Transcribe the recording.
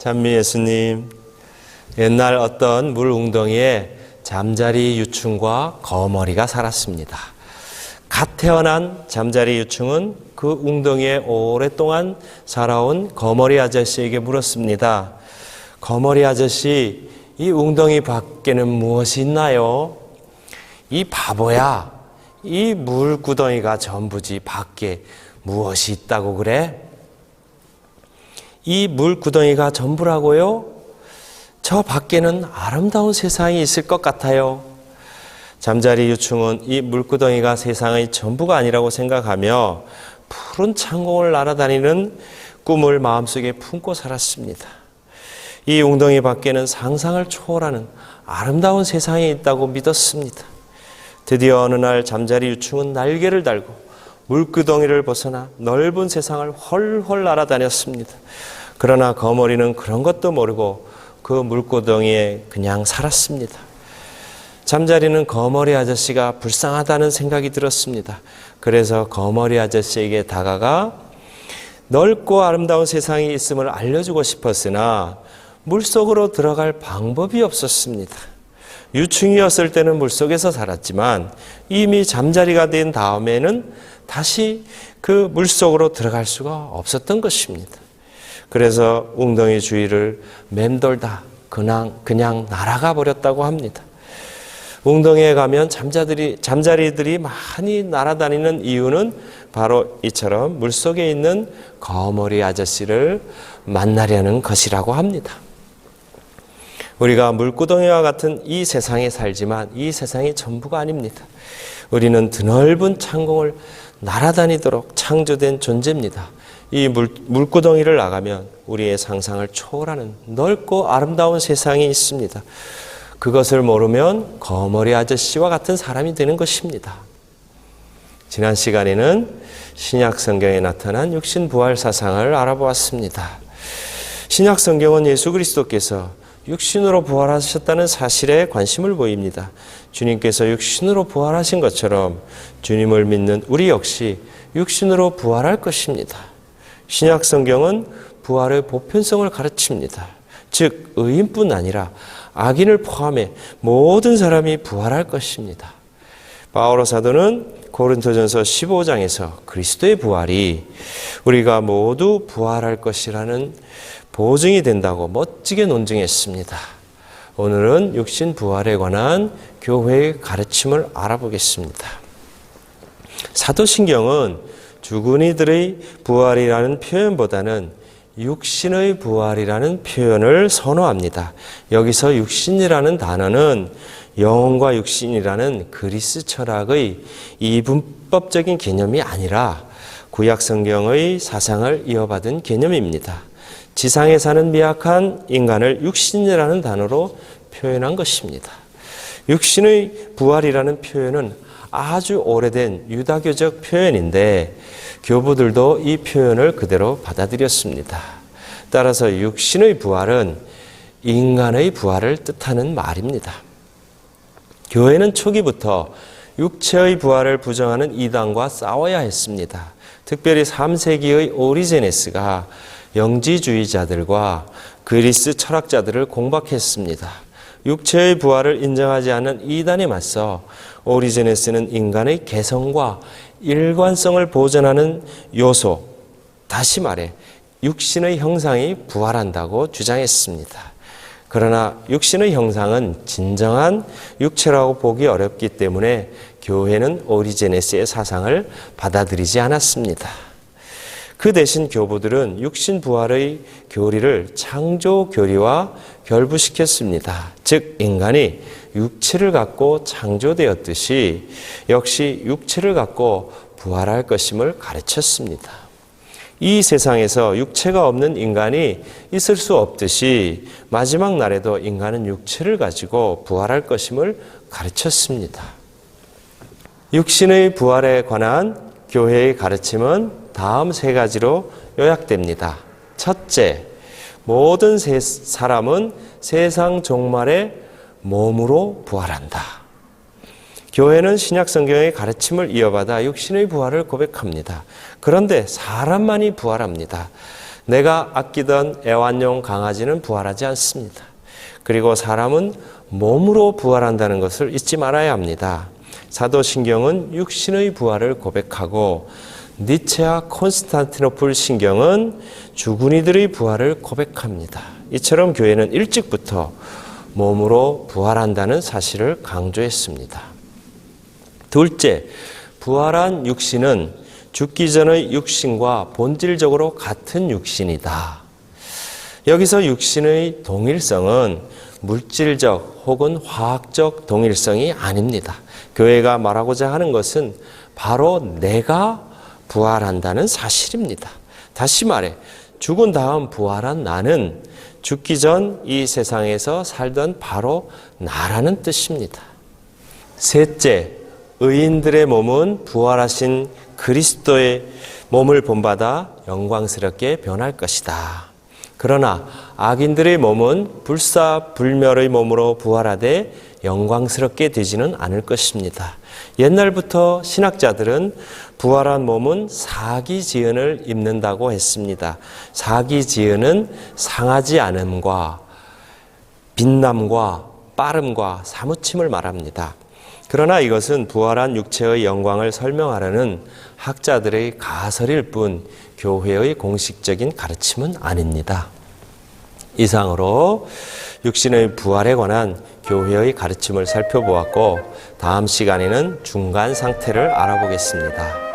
찬미 예수님, 옛날 어떤 물 웅덩이에 잠자리 유충과 거머리가 살았습니다. 갓 태어난 잠자리 유충은 그 웅덩이에 오랫동안 살아온 거머리 아저씨에게 물었습니다. 거머리 아저씨, 이 웅덩이 밖에는 무엇이 있나요? 이 바보야, 이 물구덩이가 전부지 밖에 무엇이 있다고 그래? 이 물구덩이가 전부라고요? 저 밖에는 아름다운 세상이 있을 것 같아요. 잠자리 유충은 이 물구덩이가 세상의 전부가 아니라고 생각하며 푸른 창공을 날아다니는 꿈을 마음속에 품고 살았습니다. 이 웅덩이 밖에는 상상을 초월하는 아름다운 세상이 있다고 믿었습니다. 드디어 어느 날 잠자리 유충은 날개를 달고 물구덩이를 벗어나 넓은 세상을 훨훨 날아다녔습니다. 그러나 거머리는 그런 것도 모르고 그 물구덩이에 그냥 살았습니다. 잠자리는 거머리 아저씨가 불쌍하다는 생각이 들었습니다. 그래서 거머리 아저씨에게 다가가 넓고 아름다운 세상이 있음을 알려주고 싶었으나 물속으로 들어갈 방법이 없었습니다. 유충이었을 때는 물속에서 살았지만 이미 잠자리가 된 다음에는 다시 그 물속으로 들어갈 수가 없었던 것입니다. 그래서 웅덩이 주위를 맴돌다 그냥 날아가 버렸다고 합니다. 웅덩이에 가면 잠자리들이 많이 날아다니는 이유는 바로 이처럼 물속에 있는 거머리 아저씨를 만나려는 것이라고 합니다. 우리가 물구덩이와 같은 이 세상에 살지만 이 세상이 전부가 아닙니다. 우리는 드넓은 창공을 날아다니도록 창조된 존재입니다. 이 물구덩이를 나가면 우리의 상상을 초월하는 넓고 아름다운 세상이 있습니다. 그것을 모르면 거머리 아저씨와 같은 사람이 되는 것입니다. 지난 시간에는 신약 성경에 나타난 육신 부활 사상을 알아보았습니다. 신약 성경은 예수 그리스도께서 육신으로 부활하셨다는 사실에 관심을 보입니다. 주님께서 육신으로 부활하신 것처럼 주님을 믿는 우리 역시 육신으로 부활할 것입니다. 신약 성경은 부활의 보편성을 가르칩니다. 즉 의인뿐 아니라 악인을 포함해 모든 사람이 부활할 것입니다. 바오로 사도는 고린도전서 15장에서 그리스도의 부활이 우리가 모두 부활할 것이라는 보증이 된다고 멋지게 논증했습니다. 오늘은 육신 부활에 관한 교회의 가르침을 알아보겠습니다. 사도신경은 죽은 이들의 부활이라는 표현보다는 육신의 부활이라는 표현을 선호합니다. 여기서 육신이라는 단어는 영혼과 육신이라는 그리스 철학의 이분법적인 개념이 아니라 구약 성경의 사상을 이어받은 개념입니다. 지상에 사는 미약한 인간을 육신이라는 단어로 표현한 것입니다. 육신의 부활이라는 표현은 아주 오래된 유다교적 표현인데 교부들도 이 표현을 그대로 받아들였습니다. 따라서 육신의 부활은 인간의 부활을 뜻하는 말입니다. 교회는 초기부터 육체의 부활을 부정하는 이단과 싸워야 했습니다. 특별히 3세기의 오리제네스가 영지주의자들과 그리스 철학자들을 공박했습니다. 육체의 부활을 인정하지 않는 이단에 맞서 오리제네스는 인간의 개성과 일관성을 보존하는 요소, 다시 말해 육신의 형상이 부활한다고 주장했습니다. 그러나 육신의 형상은 진정한 육체라고 보기 어렵기 때문에 교회는 오리제네스의 사상을 받아들이지 않았습니다. 그 대신 교부들은 육신 부활의 교리를 창조 교리와 결부시켰습니다. 즉 인간이 육체를 갖고 창조되었듯이 역시 육체를 갖고 부활할 것임을 가르쳤습니다. 이 세상에서 육체가 없는 인간이 있을 수 없듯이 마지막 날에도 인간은 육체를 가지고 부활할 것임을 가르쳤습니다. 육신의 부활에 관한 교회의 가르침은 다음 세 가지로 요약됩니다. 첫째, 모든 사람은 세상 종말에 몸으로 부활한다. 교회는 신약 성경의 가르침을 이어받아 육신의 부활을 고백합니다. 그런데 사람만이 부활합니다. 내가 아끼던 애완용 강아지는 부활하지 않습니다. 그리고 사람은 몸으로 부활한다는 것을 잊지 말아야 합니다. 사도신경은 육신의 부활을 고백하고 니체와 콘스탄티노플 신경은 죽은 이들의 부활을 고백합니다. 이처럼 교회는 일찍부터 몸으로 부활한다는 사실을 강조했습니다. 둘째, 부활한 육신은 죽기 전의 육신과 본질적으로 같은 육신이다. 여기서 육신의 동일성은 물질적 혹은 화학적 동일성이 아닙니다. 교회가 말하고자 하는 것은 바로 내가 부활한다는 사실입니다. 다시 말해 죽은 다음 부활한 나는 죽기 전 이 세상에서 살던 바로 나라는 뜻입니다. 셋째, 의인들의 몸은 부활하신 그리스도의 몸을 본받아 영광스럽게 변할 것이다. 그러나 악인들의 몸은 불사불멸의 몸으로 부활하되 영광스럽게 되지는 않을 것입니다. 옛날부터 신학자들은 부활한 몸은 사기지은을 입는다고 했습니다. 사기지은은 상하지 않음과 빛남과 빠름과 사무침을 말합니다. 그러나 이것은 부활한 육체의 영광을 설명하려는 학자들의 가설일 뿐 교회의 공식적인 가르침은 아닙니다. 이상으로 육신의 부활에 관한 교회의 가르침을 살펴보았고 다음 시간에는 중간 상태를 알아보겠습니다.